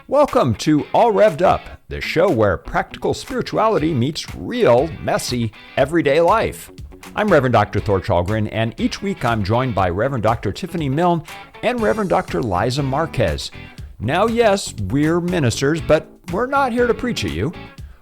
Welcome to All Revved Up, the show where practical spirituality meets real, messy, everyday life. I'm Reverend Dr. Thor Challgren, and each week I'm joined by Reverend Dr. Tiffani Milne and Reverend Dr. Liza Marquez. Now, yes, we're ministers, but we're not here to preach at you.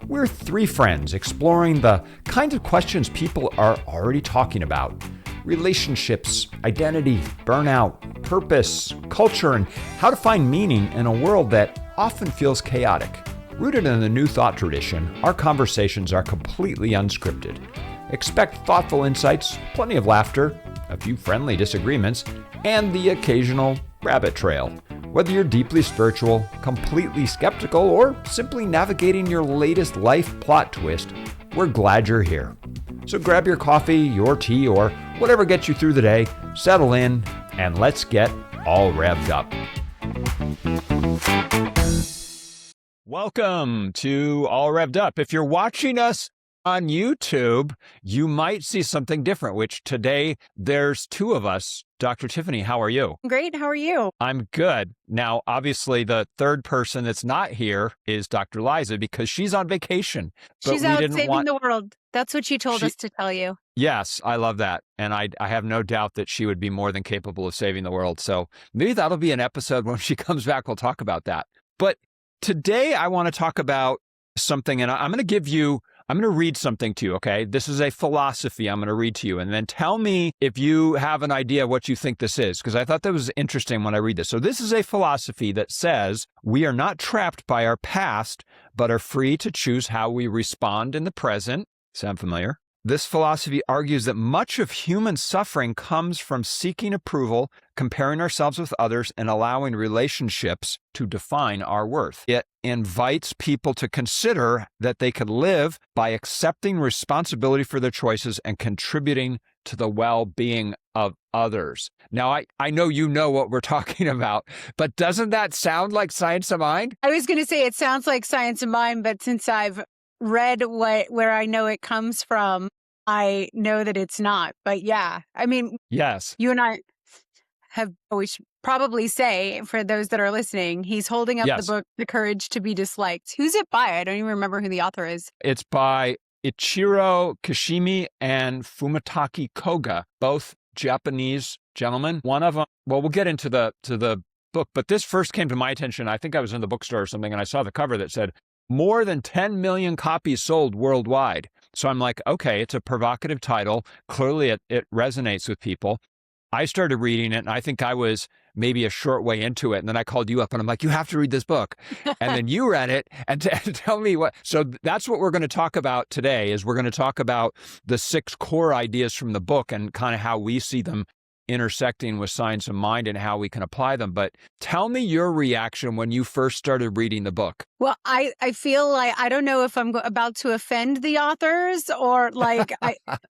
We're three friends exploring the kinds of questions people are already talking about. Relationships, identity, burnout, purpose, culture, and how to find meaning in a world that often feels chaotic. Rooted in the New Thought tradition, our conversations are completely unscripted. Expect thoughtful insights, plenty of laughter, a few friendly disagreements, and the occasional rabbit trail. Whether you're deeply spiritual, completely skeptical, or simply navigating your latest life plot twist, we're glad you're here. So grab your coffee, your tea, or whatever gets you through the day, settle in, and let's get all revved up. Welcome to All Revved Up. If you're watching us on YouTube, you might see something different, which today there's two of us. Dr. Tiffani, how are you? Great. How are you? I'm good. Now, obviously, the third person that's not here is Dr. Liza because she's on vacation. She's out saving the world. That's what she told us to tell you. Yes, I love that. And I have no doubt that she would be more than capable of saving the world. So maybe that'll be an episode when she comes back. We'll talk about that. But today I want to talk about something, and I'm going to read something to you, okay? This is a philosophy I'm going to read to you, and then tell me if you have an idea what you think this is, because I thought that was interesting when I read this. So this is a philosophy that says we are not trapped by our past, but are free to choose how we respond in the present. Sound familiar? This philosophy argues that much of human suffering comes from seeking approval, comparing ourselves with others, and allowing relationships to define our worth. It invites people to consider that they could live by accepting responsibility for their choices and contributing to the well-being of others. Now, I know you know what we're talking about, but doesn't that sound like science of mind? I was going to say it sounds like science of mind, but since I've read where I know it comes from, I know that it's not. But yeah, I mean, yes, you and I have always probably say, for those that are listening, he's holding up the book, The Courage to be Disliked. Who's it by? I don't even remember who the author is. It's by Ichiro Kishimi and Fumitake Koga, both Japanese gentlemen. One of them, well, we'll get into the book, but this first came to my attention. I think I was in the bookstore or something, and I saw the cover that said, more than 10 million copies sold worldwide. So I'm like, okay, it's a provocative title. Clearly it resonates with people. I started reading it, and I think I was maybe a short way into it. And then I called you up, and I'm like, you have to read this book. And then you read it and tell me what. So that's what we're going to talk about today, is we're going to talk about the 6 core ideas from the book and kind of how we see them intersecting with science of mind and how we can apply them. But tell me your reaction when you first started reading the book. Well, I feel like, I don't know if I'm about to offend the authors or like,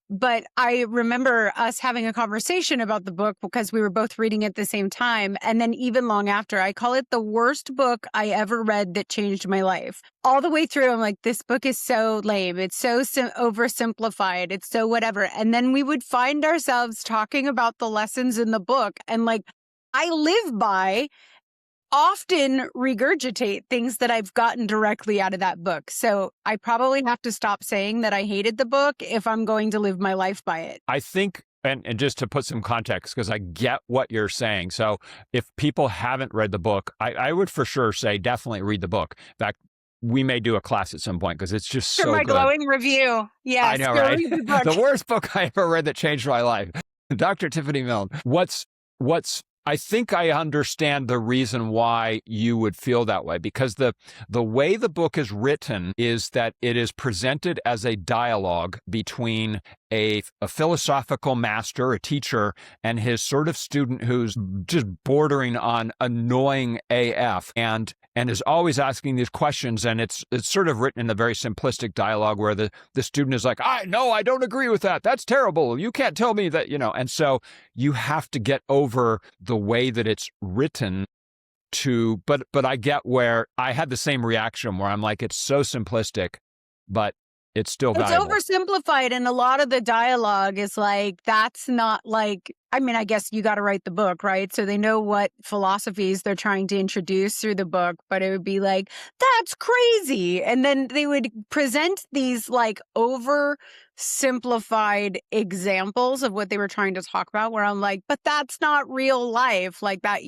but I remember us having a conversation about the book because we were both reading it at the same time. And then even long after, I call it the worst book I ever read that changed my life. All the way through, I'm like, this book is so lame. It's so oversimplified. It's so whatever. And then we would find ourselves talking about the lessons in the book. And like, I live by often regurgitate things that I've gotten directly out of that book. So I probably have to stop saying that I hated the book if I'm going to live my life by it. I think, and just to put some context, because I get what you're saying. So if people haven't read the book, I would for sure say definitely read the book. In fact, we may do a class at some point because it's just so my good. Glowing review. Yes, I know, right? The worst book I ever read that changed my life. Dr. Tiffani Milne, I think I understand the reason why you would feel that way, because the way the book is written is that it is presented as a dialogue between a philosophical master, a teacher, and his sort of student who's just bordering on annoying AF and is always asking these questions. And it's sort of written in a very simplistic dialogue where the student is like, I don't agree with that. That's terrible. You can't tell me that, and so you have to get over the way that it's written but I get where I had the same reaction where I'm like, it's so simplistic, but it's still It's valuable. oversimplified, and a lot of the dialogue is like, that's not like, I mean, I guess you got to write the book, right? So they know what philosophies they're trying to introduce through the book, but it would be like, that's crazy. And then they would present these like oversimplified examples of what they were trying to talk about, where I'm like, but that's not real life. Like that,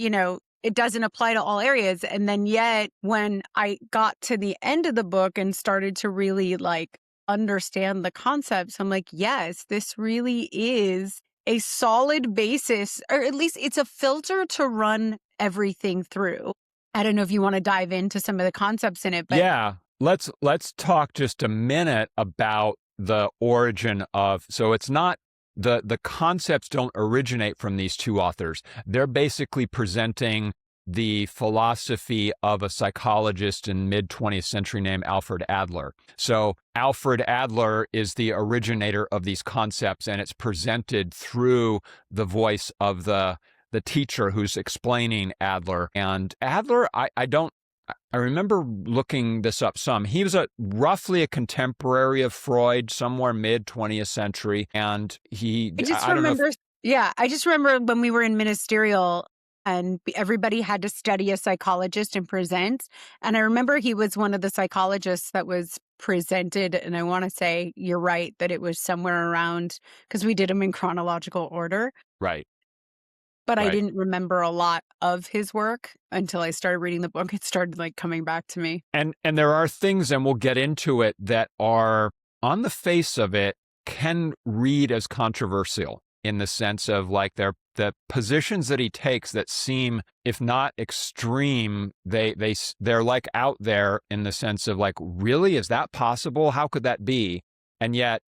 it doesn't apply to all areas. And then yet when I got to the end of the book and started to really like understand the concepts, I'm like, yes, this really is a solid basis, or at least it's a filter to run everything through. I don't know if you want to dive into some of the concepts in it, but yeah, let's talk just a minute about the origin of, so it's not, the concepts don't originate from these two authors. They're basically presenting the philosophy of a psychologist in mid-20th century named Alfred Adler. So Alfred Adler is the originator of these concepts, and it's presented through the voice of the teacher who's explaining Adler. And Adler, I remember looking this up some. He was roughly a contemporary of Freud, somewhere mid-20th century. And I just remember when we were in ministerial and everybody had to study a psychologist and present. And I remember he was one of the psychologists that was presented. And I want to say you're right that it was somewhere around, because we did them in chronological order. Right. But I didn't remember a lot of his work until I started reading the book. It started like coming back to me. And there are things, and we'll get into it, that are on the face of it can read as controversial, in the sense of like the positions that he takes that seem, if not extreme, they're like out there, in the sense of like, really, is that possible? How could that be? And yet,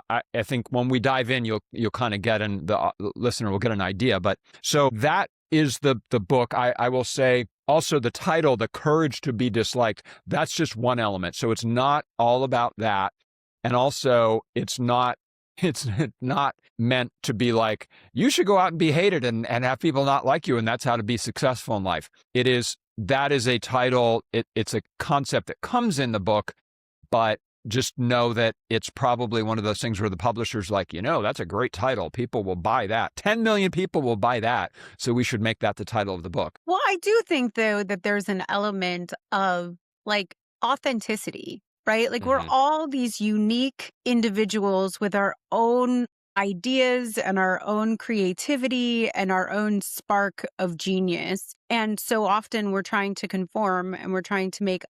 I think when we dive in, you'll kind of get, and the listener will get an idea. But so that is the book. I will say also the title, The Courage to Be Disliked, that's just one element. So it's not all about that. And also it's not meant to be like, you should go out and be hated and have people not like you, and that's how to be successful in life. That is a title. It's a concept that comes in the book, but just know that it's probably one of those things where the publisher's like, that's a great title. People will buy that. 10 million people will buy that. So we should make that the title of the book. Well, I do think, though, that there's an element of like authenticity, right? Like we're all these unique individuals with our own ideas and our own creativity and our own spark of genius. And so often we're trying to conform, and we're trying to make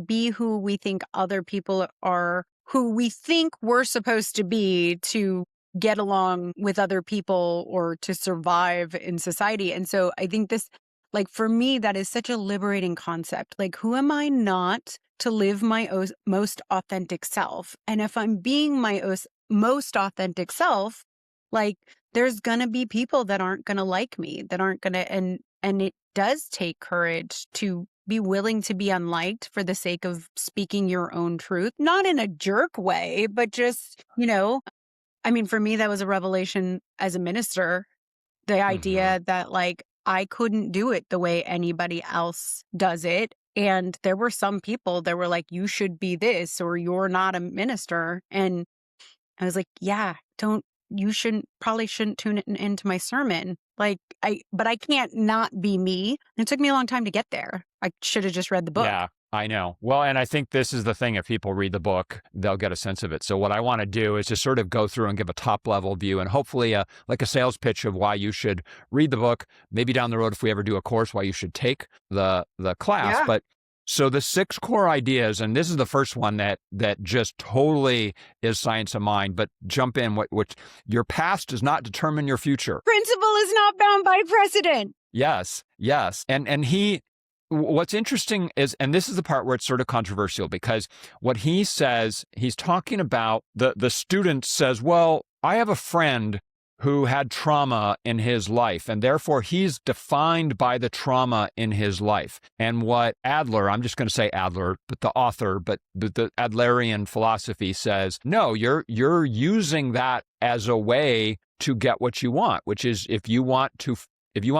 be who we think other people are, who we think we're supposed to be to get along with other people or to survive in society. And so I think this, like for me, that is such a liberating concept. Like, who am I not to live my most authentic self? And if I'm being my most authentic self, like there's going to be people that aren't going to like me, that aren't going to, and it does take courage to be willing to be unliked for the sake of speaking your own truth, not in a jerk way, but just, I mean, for me, that was a revelation as a minister, the idea that like, I couldn't do it the way anybody else does it. And there were some people that were like, you should be this, or you're not a minister. And I was like, yeah, probably shouldn't tune it into my sermon. Like but I can't not be me. And it took me a long time to get there. I should have just read the book. Yeah, I know. Well, and I think this is the thing. If people read the book, they'll get a sense of it. So what I want to do is just sort of go through and give a top level view, and hopefully like a sales pitch of why you should read the book. Maybe down the road, if we ever do a course, why you should take the class. Yeah. But so the 6 core ideas, and this is the first one that just totally is science of mind, but jump in, which your past does not determine your future. Principle is not bound by precedent. Yes. And what's interesting is, and this is the part where it's sort of controversial, because what he says, he's talking about, the student says, well, I have a friend who had trauma in his life, and therefore he's defined by the trauma in his life. And what Adler, I'm just going to say Adler, but the author, but the Adlerian philosophy says, no, you're using that as a way to get what you want, which is if you want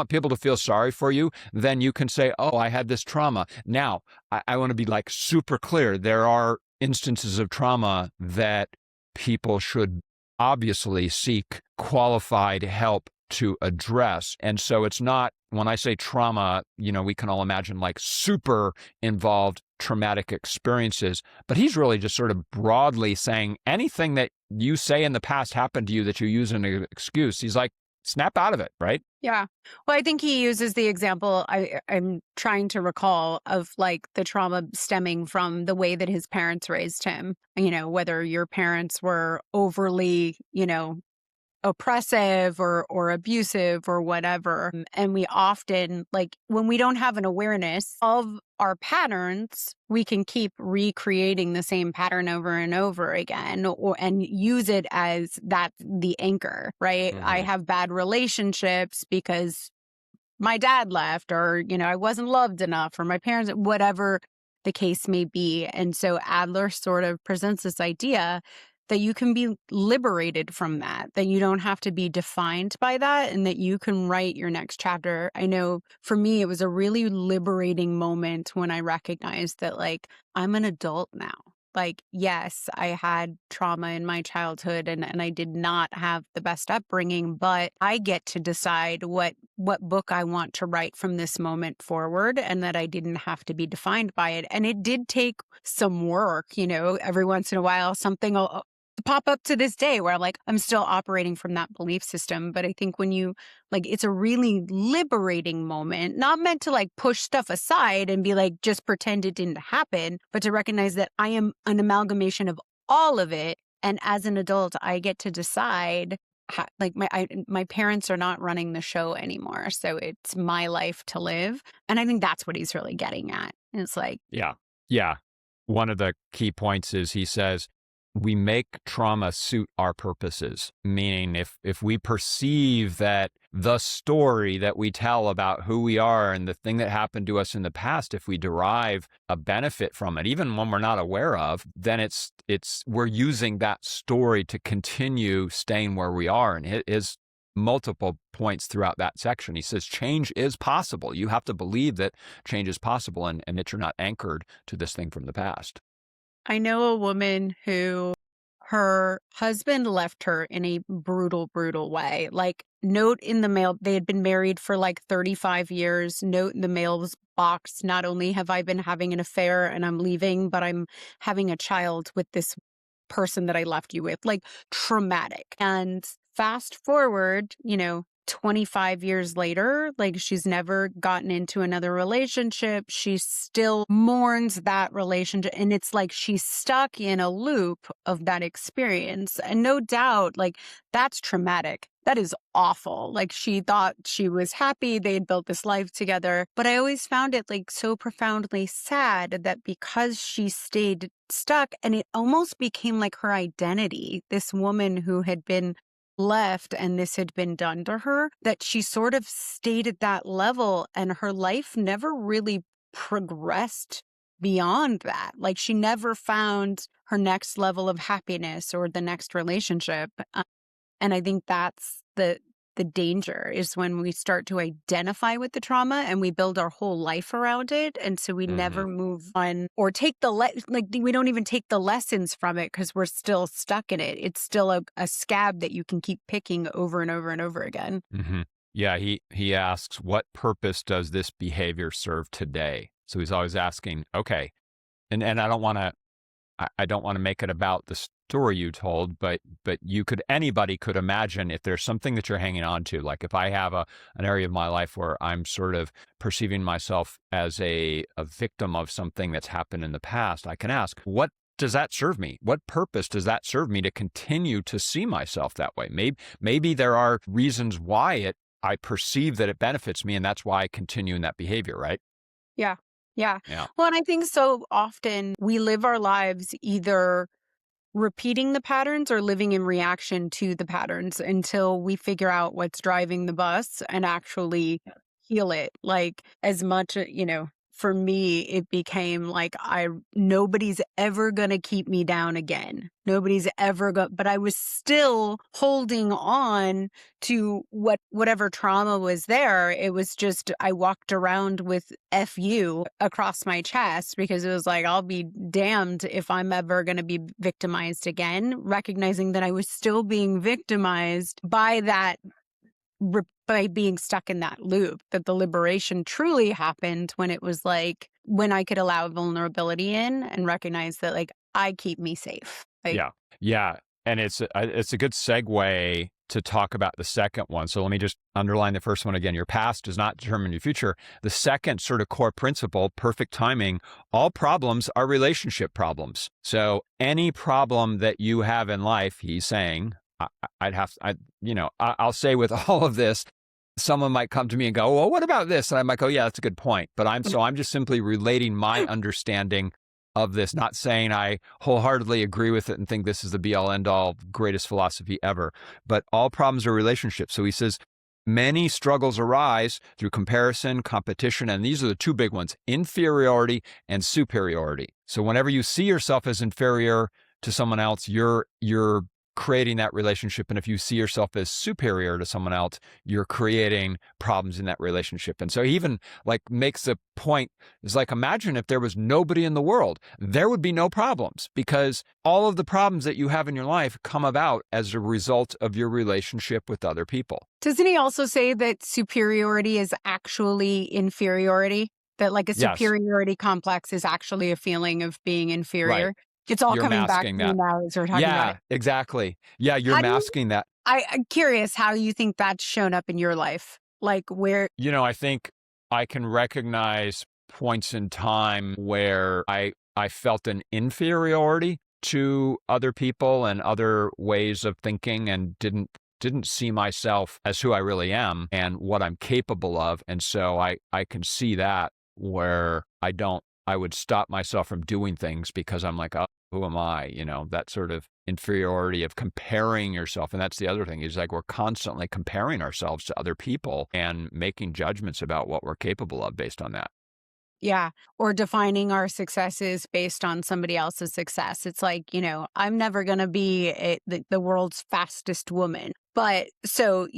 people to feel sorry for you, then you can say, oh, I had this trauma. Now, I want to be like super clear. There are instances of trauma that people should obviously seek qualified help to address. And so it's not, when I say trauma, we can all imagine like super involved traumatic experiences, but he's really just sort of broadly saying anything that you say in the past happened to you that you use as an excuse. He's like, snap out of it, right? Yeah. Well, I think he uses the example I'm trying to recall of like the trauma stemming from the way that his parents raised him. Whether your parents were overly, oppressive or abusive or whatever. And we often, like, when we don't have an awareness of our patterns, we can keep recreating the same pattern over and over again, and use it as the anchor, right? I have bad relationships because my dad left, or, I wasn't loved enough, or my parents, whatever the case may be. And so Adler sort of presents this idea that you can be liberated from that you don't have to be defined by that, and that you can write your next chapter. I know for me, it was a really liberating moment when I recognized that, like, I'm an adult now. Like, yes, I had trauma in my childhood and I did not have the best upbringing, but I get to decide what book I want to write from this moment forward, and that I didn't have to be defined by it. And it did take some work, every once in a while, something will pop up to this day where I'm still operating from that belief system. But I think when you, like, it's a really liberating moment, not meant to like push stuff aside and be like, just pretend it didn't happen, but to recognize that I am an amalgamation of all of it. And as an adult, I get to decide how, like, my parents are not running the show anymore. So it's my life to live. And I think that's what he's really getting at. It's like, yeah. One of the key points is he says, we make trauma suit our purposes, meaning if we perceive that the story that we tell about who we are and the thing that happened to us in the past, if we derive a benefit from it, even when we're not aware of, then we're using that story to continue staying where we are. And it is multiple points throughout that section. He says change is possible. You have to believe that change is possible, and that you're not anchored to this thing from the past. I know a woman who her husband left her in a brutal, brutal way. Like, note in the mail, they had been married for like 35 years. Note in the mail's box, not only have I been having an affair and I'm leaving, but I'm having a child with this person that I left you with. Like, traumatic. And fast forward, 25 years later, like, she's never gotten into another relationship. She still mourns that relationship. And it's like she's stuck in a loop of that experience. And no doubt, like, that's traumatic. That is awful. Like, she thought she was happy. They had built this life together. But I always found it like so profoundly sad that because she stayed stuck, and it almost became like her identity, this woman who had been left and this had been done to her, that she sort of stayed at that level and her life never really progressed beyond that. Like, she never found her next level of happiness or the next relationship. And I think that's the danger, is when we start to identify with the trauma and we build our whole life around it. And so we never move on or take we don't even take the lessons from it because we're still stuck in it. It's still a scab that you can keep picking over and over and over again. Yeah, he asks, what purpose does this behavior serve today? So he's always asking, okay, and I don't want to make it about the story you told, but anybody could imagine if there's something that you're hanging on to, like if I have an area of my life where I'm sort of perceiving myself as a victim of something that's happened in the past, I can ask, what does that serve me? What purpose does that serve me to continue to see myself that way? Maybe there are reasons why I perceive that it benefits me, and that's why I continue in that behavior, right? Yeah. Yeah. Well, and I think so often we live our lives either repeating the patterns or living in reaction to the patterns until we figure out what's driving the bus and actually heal it. Like, as much, for me, it became like nobody's ever going to keep me down again. Nobody's ever but I was still holding on to whatever trauma was there. It was just, I walked around with FU across my chest because it was like, I'll be damned if I'm ever going to be victimized again, recognizing that I was still being victimized by that, by being stuck in that loop, that the liberation truly happened when it was like, when I could allow vulnerability in and recognize that, like, I keep me safe. Like, Yeah. Yeah. And it's a good segue to talk about the second one. So let me just underline the first one again. Your past does not determine your future. The second sort of core principle, perfect timing, all problems are relationship problems. So any problem that you have in life, he's saying, I'll say with all of this, someone might come to me and go, well, what about this? And I might go, yeah, that's a good point. But I'm just simply relating my understanding of this, not saying I wholeheartedly agree with it and think this is the be all end all greatest philosophy ever, but all problems are relationships. So he says, many struggles arise through comparison, competition, and these are the two big ones, inferiority and superiority. So whenever you see yourself as inferior to someone else, you're creating that relationship. And if you see yourself as superior to someone else, you're creating problems in that relationship. And so he even like makes a point, is like, imagine if there was nobody in the world, there would be no problems, because all of the problems that you have in your life come about as a result of your relationship with other people. Doesn't he also say that superiority is actually inferiority? That like a superiority complex is actually a feeling of being inferior? Right. It's all coming back to me now as we're talking about it. Yeah, exactly. Yeah, you're masking that. I'm curious how you think that's shown up in your life. Like where... I think I can recognize points in time where I felt an inferiority to other people and other ways of thinking and didn't see myself as who I really am and what I'm capable of. And so I can see that where I would stop myself from doing things because I'm like, oh, who am I? That sort of inferiority of comparing yourself. And that's the other thing is like, we're constantly comparing ourselves to other people and making judgments about what we're capable of based on that. Yeah. Or defining our successes based on somebody else's success. It's like, I'm never going to be the world's fastest woman. But so,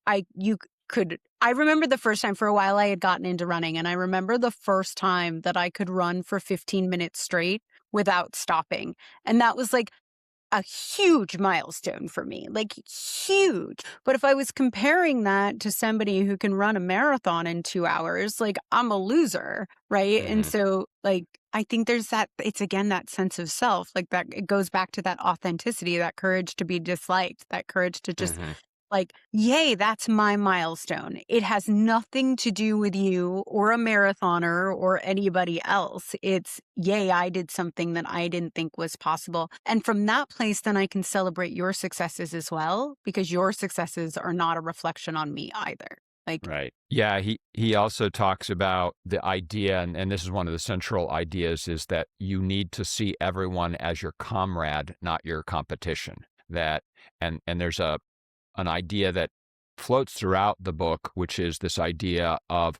I remember the first time for a while I had gotten into running, and I remember the first time that I could run for 15 minutes straight without stopping. And that was like a huge milestone for me, like huge. But if I was comparing that to somebody who can run a marathon in 2 hours, like I'm a loser, right? Mm-hmm. And so like, I think there's it's again, that sense of self, like that it goes back to that authenticity, that courage to be disliked, that courage to just like, yay, that's my milestone. It has nothing to do with you or a marathoner or anybody else. It's, yay, I did something that I didn't think was possible. And from that place, then I can celebrate your successes as well, because your successes are not a reflection on me either. Like, right. Yeah. He also talks about the idea, and this is one of the central ideas, is that you need to see everyone as your comrade, not your competition. That, and there's an idea that floats throughout the book, which is this idea of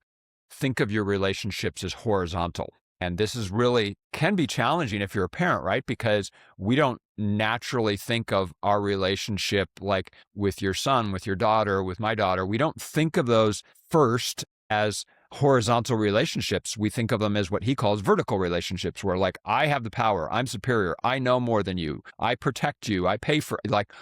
think of your relationships as horizontal. And this is really can be challenging if you're a parent, right? Because we don't naturally think of our relationship like with your son, with your daughter, with my daughter. We don't think of those first as horizontal relationships. We think of them as what he calls vertical relationships, where like, I have the power, I'm superior, I know more than you, I protect you, I pay for like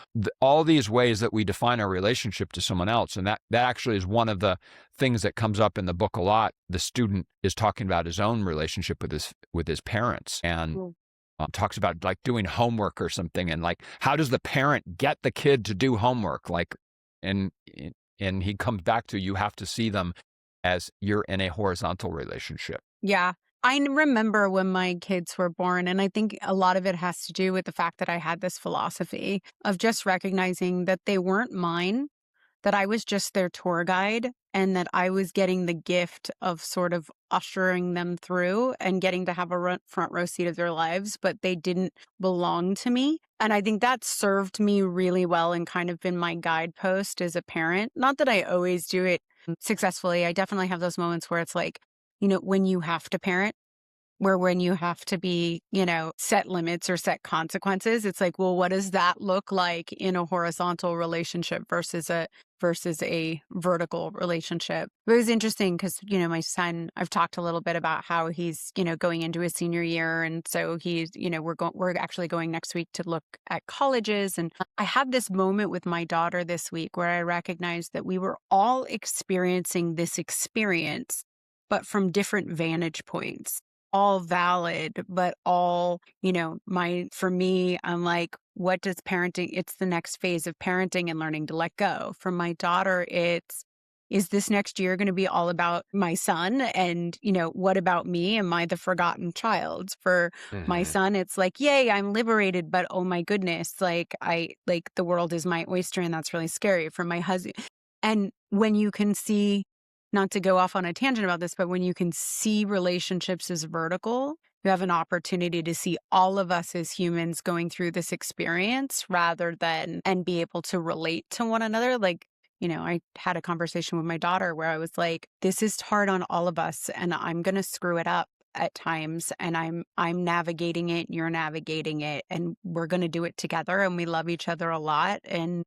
all these ways that we define our relationship to someone else. And that actually is one of the things that comes up in the book a lot. The student is talking about his own relationship with his parents and talks about like doing homework or something. And like, how does the parent get the kid to do homework? Like, and he comes back to, you have to see them as you're in a horizontal relationship. Yeah. I remember when my kids were born, and I think a lot of it has to do with the fact that I had this philosophy of just recognizing that they weren't mine, that I was just their tour guide, and that I was getting the gift of sort of ushering them through and getting to have a front row seat of their lives, but they didn't belong to me. And I think that served me really well and kind of been my guidepost as a parent. Not that I always do it successfully. I definitely have those moments where it's like, when you have to parent, where when you have to be, set limits or set consequences, it's like, well, what does that look like in a horizontal relationship versus a vertical relationship? It was interesting because, my son, I've talked a little bit about how he's, going into his senior year. And so he's, we're actually going next week to look at colleges. And I had this moment with my daughter this week where I recognized that we were all experiencing this experience, but from different vantage points, all valid, but all, for me, I'm like, what does parenting, it's the next phase of parenting and learning to let go. For my daughter, is this next year going to be all about my son? And, what about me? Am I the forgotten child? For my son, it's like, yay, I'm liberated, but oh my goodness, like the world is my oyster and that's really scary. For my husband. And when you can see, not to go off on a tangent about this, but when you can see relationships as vertical, you have an opportunity to see all of us as humans going through this experience and be able to relate to one another. Like, I had a conversation with my daughter where I was like, this is hard on all of us and I'm going to screw it up at times, and I'm navigating it, you're navigating it, and we're going to do it together, and we love each other a lot. And,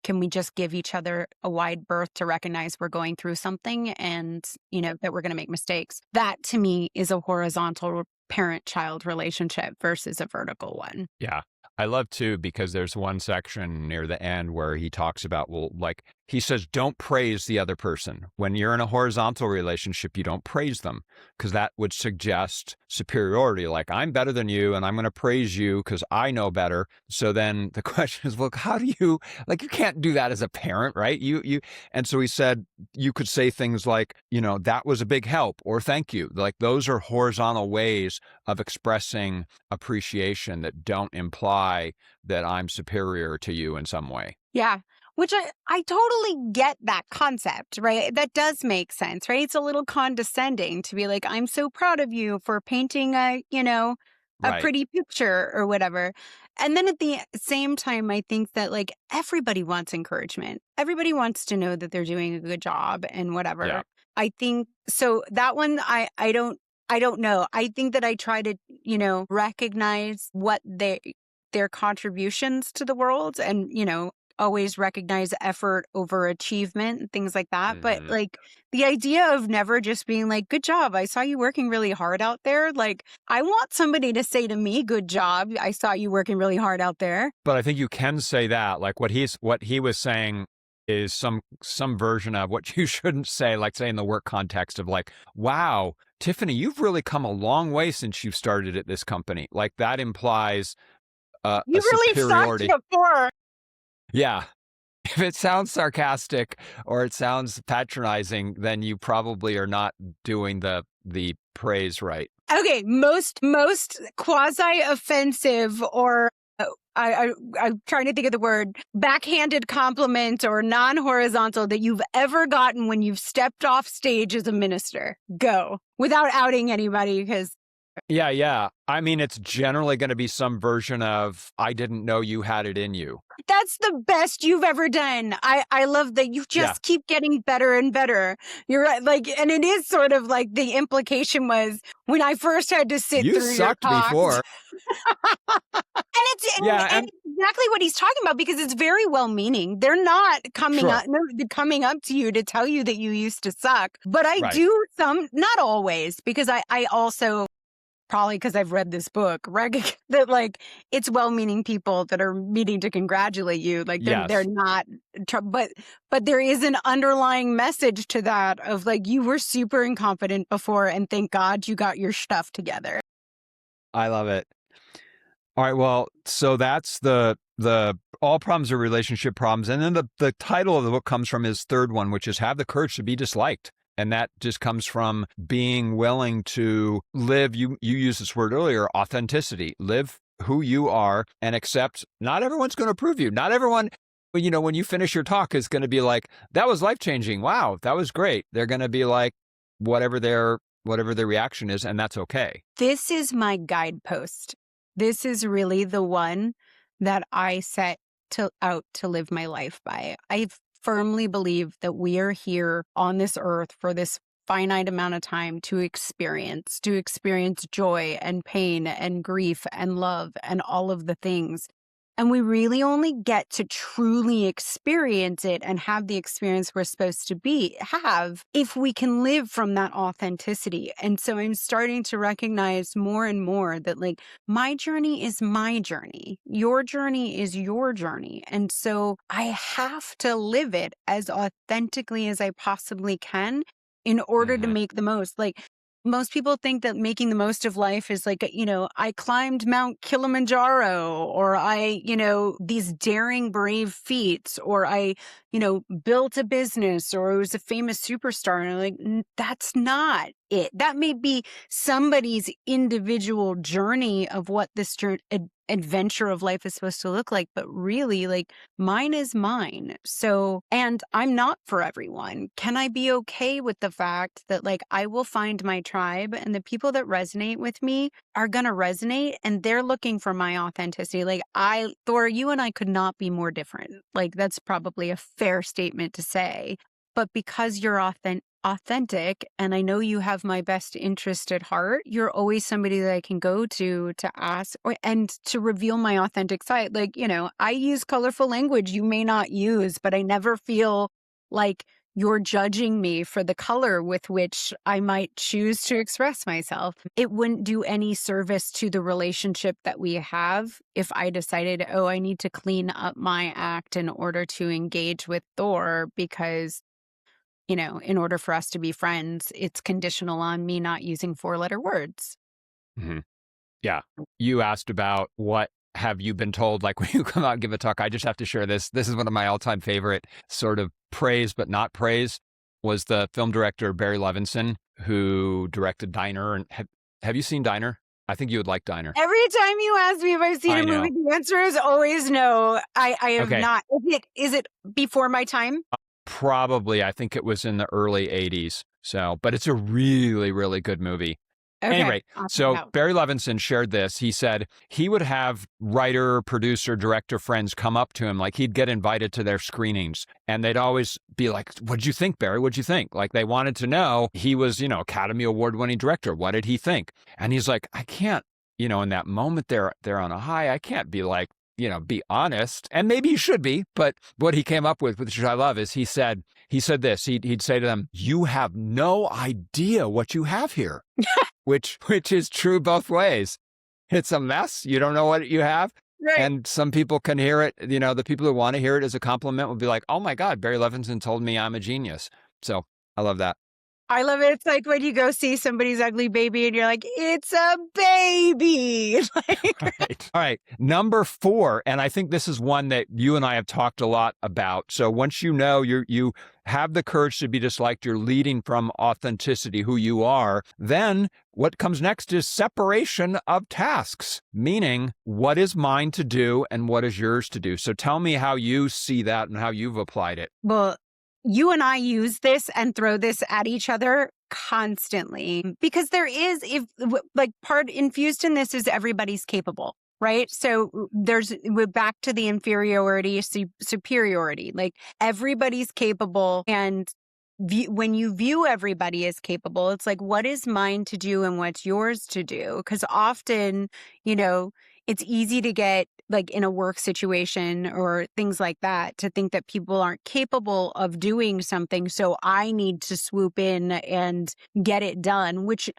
can we just give each other a wide berth to recognize we're going through something and, that we're going to make mistakes? That to me is a horizontal parent-child relationship versus a vertical one. Yeah. I love too, because there's one section near the end where he talks about, he says, don't praise the other person. When you're in a horizontal relationship, you don't praise them because that would suggest superiority. Like, I'm better than you and I'm going to praise you because I know better. So then the question is, well, how do you, you can't do that as a parent, right? And so he said, you could say things like, that was a big help or thank you. Like, those are horizontal ways of expressing appreciation that don't imply that I'm superior to you in some way. Yeah. Which I totally get that concept, right? That does make sense, right? It's a little condescending to be like, I'm so proud of you for painting a Right. pretty picture or whatever. And then at the same time, I think that everybody wants encouragement. Everybody wants to know that they're doing a good job and whatever. Yeah. I think so. That one, I don't know. I think that I try to, recognize what their contributions to the world and, always recognize effort over achievement and things like that. But the idea of never just being like, good job, I saw you working really hard out there. Like, I want somebody to say to me, good job, I saw you working really hard out there. But I think you can say that, like what he was saying is some version of what you shouldn't say, like say in the work context of like, wow, Tiffani, you've really come a long way since you've started at this company. Like, that implies you a really superiority. sucked before. Yeah. If it sounds sarcastic or it sounds patronizing, then you probably are not doing the praise right. Okay, most quasi-offensive or I'm trying to think of the word, backhanded compliment or non-horizontal that you've ever gotten when you've stepped off stage as a minister. Go. Without outing anybody, because... Yeah. I mean, it's generally going to be some version of, I didn't know you had it in you. That's the best you've ever done. I love that you just keep getting better and better. You're right. And it is sort of like the implication was when I first had to sit through your sucked talks. Before. And it's exactly what he's talking about, because it's very well-meaning. They're not coming up to you to tell you that you used to suck. But I do not always, because I also, probably because I've read this book, that it's well-meaning people that are meaning to congratulate you. They're not, but there is an underlying message to that of you were super incompetent before, and thank God you got your stuff together. I love it. All right, well, so that's the all problems are relationship problems. And then the title of the book comes from his third one, which is Have the Courage to Be Disliked. And that just comes from being willing to live, you used this word earlier, authenticity. Live who you are and accept not everyone's going to approve you. Not everyone, when you finish your talk is going to be like, that was life-changing. Wow, that was great. They're going to be like, whatever their reaction is, and that's okay. This is my guidepost. This is really the one that I set out to live my life by. I firmly believe that we are here on this earth for this finite amount of time to experience joy and pain and grief and love and all of the things. And we really only get to truly experience it and have the experience we're supposed to have if we can live from that authenticity. And so I'm starting to recognize more and more that like my journey is my journey. Your journey is your journey. And so I have to live it as authentically as I possibly can in order to make the most. Like, most people think that making the most of life is like, I climbed Mount Kilimanjaro, or I, these daring, brave feats, or I, built a business, or I was a famous superstar. And I'm like, that's not it. That may be somebody's individual journey of what this adventure of life is supposed to look like, but really, like, mine is mine. So, and I'm not for everyone. Can I be okay with the fact that like I will find my tribe, and the people that resonate with me are going to resonate, and they're looking for my authenticity? Like Thor, you and I could not be more different. Like, that's probably a fair statement to say. But because you're authentic, and I know you have my best interest at heart, you're always somebody that I can go to ask and to reveal my authentic side. Like, I use colorful language you may not use, but I never feel like you're judging me for the color with which I might choose to express myself. It wouldn't do any service to the relationship that we have if I decided, I need to clean up my act in order to engage with Thor, because in order for us to be friends, it's conditional on me not using 4-letter words. Mm-hmm. Yeah. You asked about what have you been told, like when you come out and give a talk. I just have to share this. This is one of my all-time favorite sort of praise, but not praise, was the film director Barry Levinson, who directed Diner. And have you seen Diner? I think you would like Diner. Every time you ask me if I've seen a movie, the answer is always no. I have not. Is it before my time? Probably. I think it was in the early 80s. So, but it's a really, really good movie. Okay. Anyway, so Barry Levinson shared this. He said he would have writer, producer, director friends come up to him, like he'd get invited to their screenings, and they'd always be like, "What'd you think, Barry? What'd you think?" Like they wanted to know. He was, Academy Award-winning director. What did he think? And he's like, I can't, in that moment they're on a high, I can't be like, be honest. And maybe you should be, but what he came up with, which I love, is he said this. He'd say to them, "You have no idea what you have here," which is true both ways. It's a mess. You don't know what you have. Right. And some people can hear it. The people who want to hear it as a compliment will be like, "Oh my God, Barry Levinson told me I'm a genius." So I love that. I love it. It's like when you go see somebody's ugly baby and you're like, it's a baby. Right. All right. Number 4. And I think this is one that you and I have talked a lot about. So once you have the courage to be disliked, you're leading from authenticity, who you are. Then what comes next is separation of tasks, meaning what is mine to do and what is yours to do. So tell me how you see that and how you've applied it. Well, you and I use this and throw this at each other constantly, because part infused in this is everybody's capable, right? So we're back to the inferiority, superiority, like everybody's capable. And when you view everybody as capable, it's like, what is mine to do and what's yours to do? Because often, it's easy to get like in a work situation or things like that to think that people aren't capable of doing something. So I need to swoop in and get it done, which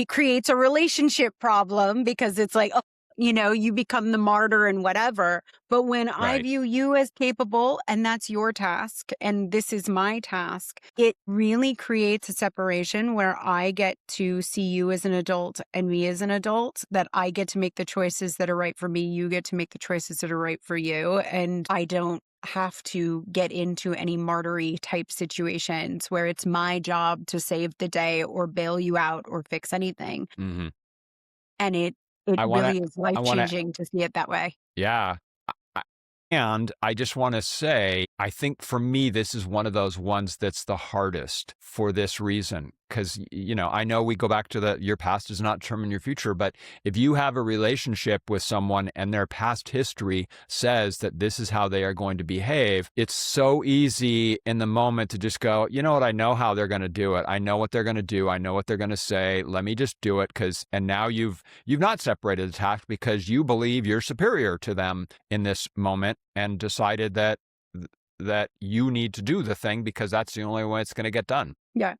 creates a relationship problem, because it's like, you become the martyr and whatever. But when I view you as capable and that's your task and this is my task, it really creates a separation where I get to see you as an adult and me as an adult, that I get to make the choices that are right for me. You get to make the choices that are right for you. And I don't have to get into any martyry type situations where it's my job to save the day or bail you out or fix anything. Mm-hmm. And it really is life-changing to see it that way. Yeah. And I just want to say, I think for me, this is one of those ones that's the hardest for this reason. Because, I know we go back to your past does not determine your future, but if you have a relationship with someone and their past history says that this is how they are going to behave, it's so easy in the moment to just go, you know what, I know how they're going to do it. I know what they're going to do. I know what they're going to say. Let me just do it. And now you've not separated the task because you believe you're superior to them in this moment and decided that you need to do the thing because that's the only way it's going to get done. Yeah.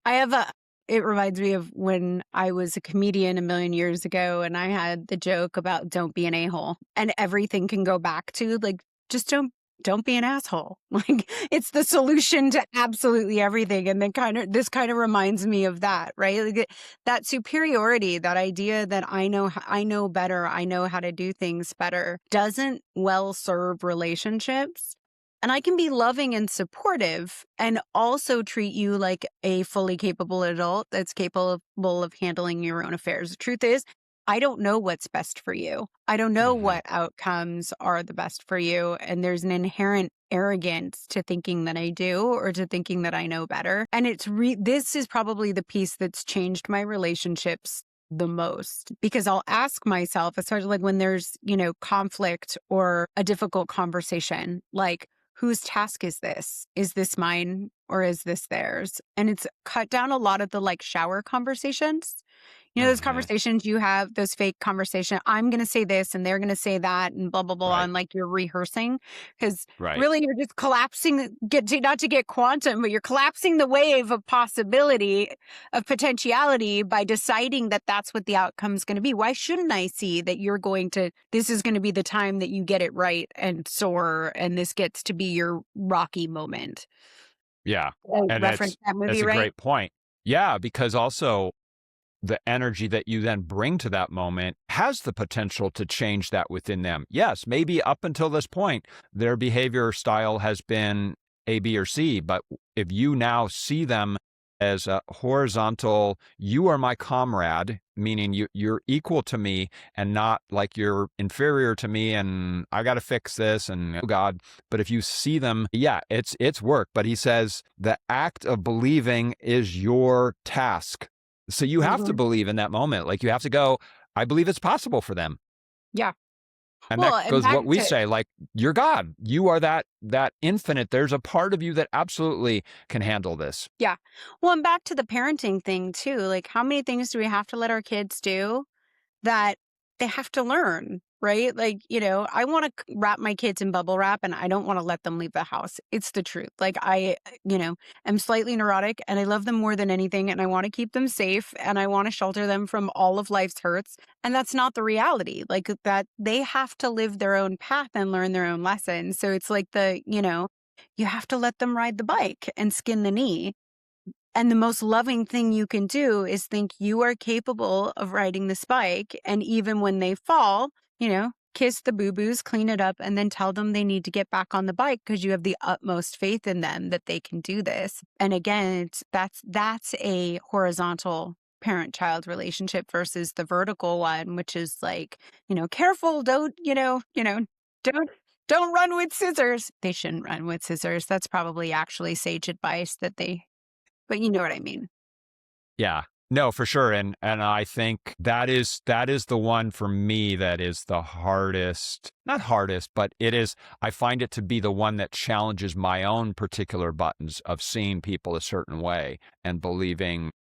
It reminds me of when I was a comedian a million years ago and I had the joke about don't be an a-hole, and everything can go back to just don't be an asshole. Like it's the solution to absolutely everything. And then this kind of reminds me of that, right? Like that superiority, that idea that I know better, I know how to do things better doesn't well serve relationships. And I can be loving and supportive and also treat you like a fully capable adult that's capable of handling your own affairs. The truth is, I don't know what's best for you. I don't know what outcomes are the best for you. And there's an inherent arrogance to thinking that I do or to thinking that I know better. And this is probably the piece that's changed my relationships the most, because I'll ask myself, especially like when there's, conflict or a difficult conversation, like, whose task is this? Is this mine or is this theirs? And it's cut down a lot of the shower conversations. Those conversations you have, those fake conversations, I'm going to say this and they're going to say that and blah, blah, blah. Right. And you're rehearsing because really you're just collapsing, not to get quantum, but you're collapsing the wave of possibility, of potentiality by deciding that that's what the outcome's going to be. Why shouldn't I see that this is going to be the time that you get it right and soar and this gets to be your Rocky moment? Yeah. And reference that movie, that's a right? great point. Yeah, because also the energy that you then bring to that moment has the potential to change that within them. Yes, maybe up until this point, their behavior style has been A, B, or C, but if you now see them as a horizontal, you are my comrade, meaning you're equal to me and not like you're inferior to me and I got to fix this and oh God. But if you see them, it's work. But he says the act of believing is your task. So you have to believe in that moment. Like you have to go, I believe it's possible for them. Yeah. And that goes what we say, like, you're God. You are that infinite. There's a part of you that absolutely can handle this. Yeah. Well, and back to the parenting thing too. Like, how many things do we have to let our kids do that they have to learn, right? Like, I want to wrap my kids in bubble wrap and I don't want to let them leave the house. It's the truth. Like I, am slightly neurotic and I love them more than anything and I want to keep them safe and I want to shelter them from all of life's hurts. And that's not the reality. Like that they have to live their own path and learn their own lessons. So it's like you have to let them ride the bike and skin the knee. And the most loving thing you can do is think you are capable of riding this bike. And even when they fall, kiss the boo-boos, clean it up, and then tell them they need to get back on the bike because you have the utmost faith in them that they can do this. And again, that's a horizontal parent-child relationship versus the vertical one, which is like, careful, don't run with scissors. They shouldn't run with scissors. That's probably actually sage advice but you know what I mean. Yeah, no, for sure. And I think that is the one for me that is the hardest, not hardest, but I find it to be the one that challenges my own particular buttons of seeing people a certain way and believing.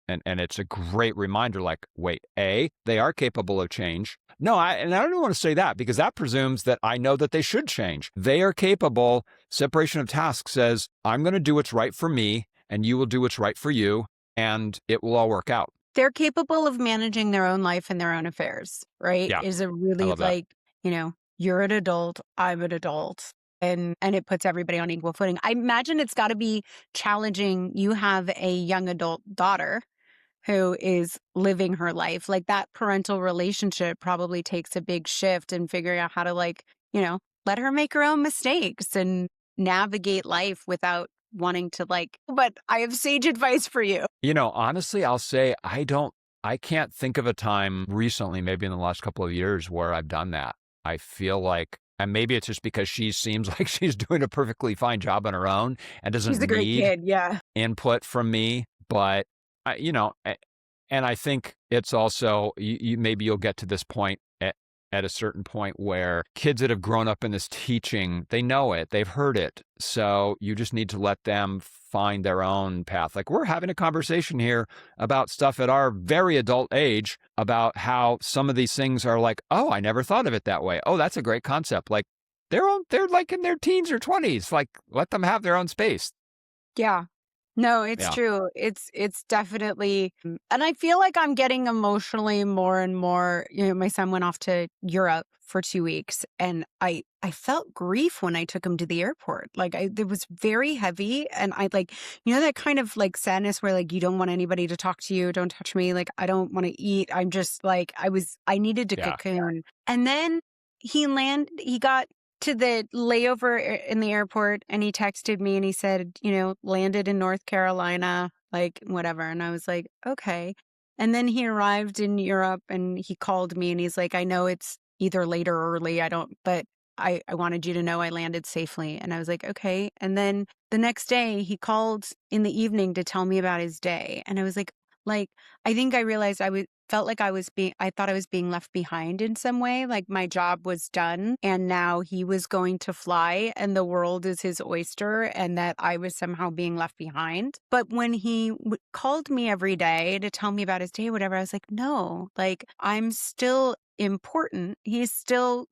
And it's a great reminder, like, wait, A, they are capable of change. No, I don't want to say that because that presumes that I know that they should change. They are capable. Separation of tasks says, I'm going to do what's right for me and you will do what's right for you and it will all work out. They're capable of managing their own life and their own affairs, right? Yeah, is a really like, you're an adult, I'm an adult. And it puts everybody on equal footing. I imagine it's got to be challenging. You have a young adult daughter who is living her life. Like that parental relationship probably takes a big shift in figuring out how to let her make her own mistakes and navigate life without wanting to but I have sage advice for you. Honestly, I'll say I can't think of a time recently, maybe in the last couple of years, where I've done that. I feel like And maybe it's just because she seems like she's doing a perfectly fine job on her own and She's doesn't a great need kid. Yeah. input from me. But, and I think it's also, maybe you'll get to this point at a certain point where kids that have grown up in this teaching, they know it, they've heard it. So you just need to let them find their own path. Like, we're having a conversation here about stuff at our very adult age about how some of these things are like, oh, I never thought of it that way. Oh, that's a great concept. Like, they're like in their teens or 20s. Like, let them have their own space. Yeah. No, it's true. It's definitely, and I feel like I'm getting emotionally more and more. My son went off to Europe for 2 weeks, and I felt grief when I took him to the airport. Like, it was very heavy, and I like, that kind of like sadness where like you don't want anybody to talk to you, don't touch me, like I don't want to eat. I'm just like I needed to cocoon, and then he got to the layover in the airport, and he texted me and he said, landed in North Carolina, like whatever. And I was like, okay. And then he arrived in Europe and he called me and he's like, I know it's either late or early. But I wanted you to know I landed safely. And I was like, okay. And then the next day he called in the evening to tell me about his day. And I was like, I think I realized felt like I thought I was being left behind in some way. Like my job was done and now he was going to fly and the world is his oyster, and that I was somehow being left behind. But when he called me every day to tell me about his day, whatever, I was like, no, like I'm still important. He's still,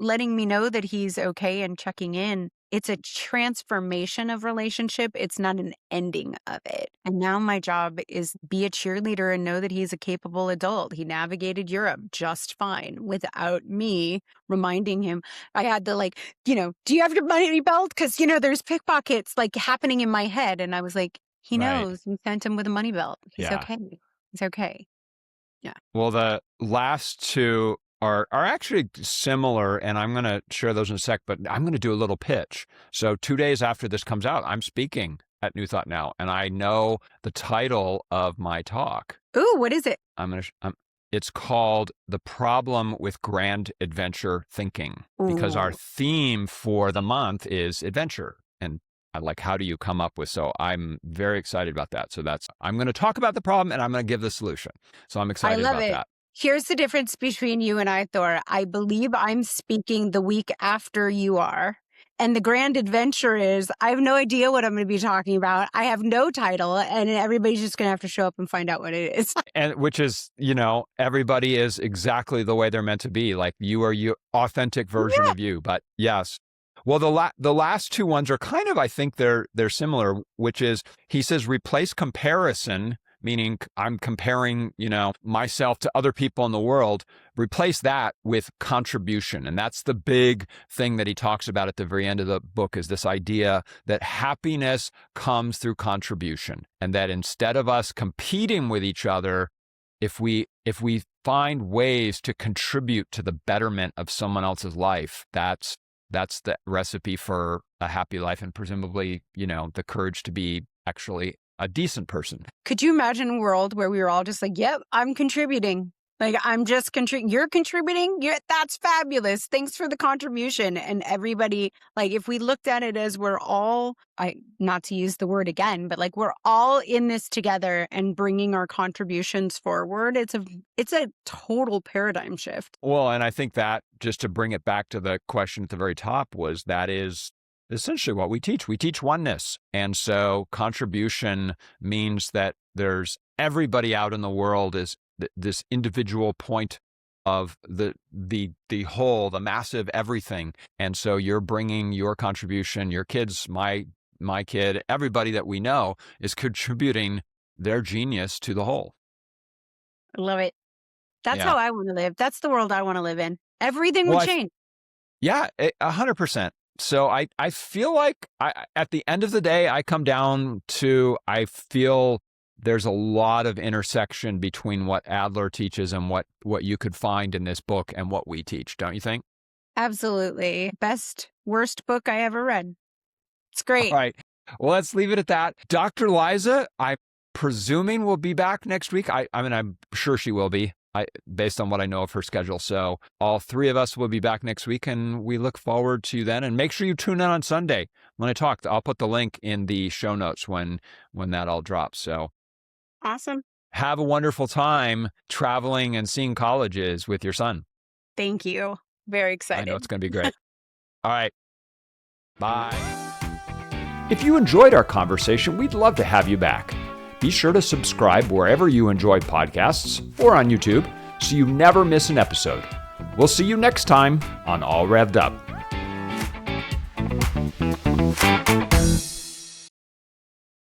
letting me know that he's okay and checking in. It's a transformation of relationship. It's not an ending of it. And now my job is be a cheerleader and know that he's a capable adult. He navigated Europe just fine without me reminding him. I had to do you have your money belt? Because, there's pickpockets like happening in my head. And I was like, he knows. We sent him with a money belt. He's okay. He's okay. Yeah. Well, the last two are actually similar, and I'm going to share those in a sec, but I'm going to do a little pitch. So 2 days after this comes out, I'm speaking at New Thought Now, and I know the title of my talk. Ooh, what is it? It's called The Problem with Grand Adventure Thinking, because our theme for the month is adventure. And I like, how do you come up with? So I'm very excited about that. So I'm going to talk about the problem and I'm going to give the solution. So I'm excited about that. Here's the difference between you and I, Thor. I believe I'm speaking the week after you are. And the grand adventure is, I have no idea what I'm going to be talking about. I have no title, and everybody's just going to have to show up and find out what it is. And which is, everybody is exactly the way they're meant to be. Like, you are your authentic version of you. But yes. Well, the last two ones are kind of, I think they're similar, which is, he says, replace comparison, meaning I'm comparing, myself to other people in the world. Replace that with contribution. And that's the big thing that he talks about at the very end of the book, is this idea that happiness comes through contribution. And that instead of us competing with each other, if we find ways to contribute to the betterment of someone else's life, that's the recipe for a happy life, and presumably, the courage to be actually a decent person. Could you imagine a world where we were all just like, yep, I'm contributing. Like, I'm just contributing. You're contributing. That's fabulous. Thanks for the contribution. And everybody, like, if we looked at it as we're all, not to use the word again, but like we're all in this together and bringing our contributions forward, it's a total paradigm shift. Well, and I think that, just to bring it back to the question at the very top, that is essentially what we teach. We teach oneness. And so contribution means that there's everybody out in the world is this individual point of the whole, the massive everything. And so you're bringing your contribution, your kids, my kid, everybody that we know is contributing their genius to the whole. I love it. That's how I want to live. That's the world I want to live in. Everything will change. 100%. So I feel like at the end of the day, I come down to, I feel there's a lot of intersection between what Adler teaches and what you could find in this book and what we teach, don't you think? Absolutely. Worst book I ever read. It's great. All right. Well, let's leave it at that. Dr. Liza, I'm presuming will be back next week. I'm sure she will be. based on what I know of her schedule. So all three of us will be back next week, and we look forward to then. And make sure you tune in on Sunday when I talk. I'll put the link in the show notes when that all drops. So awesome. Have a wonderful time traveling and seeing colleges with your son. Thank you. Very excited. I know it's going to be great. All right. Bye. If you enjoyed our conversation, we'd love to have you back. Be sure to subscribe wherever you enjoy podcasts or on YouTube so you never miss an episode. We'll see you next time on All Revved Up.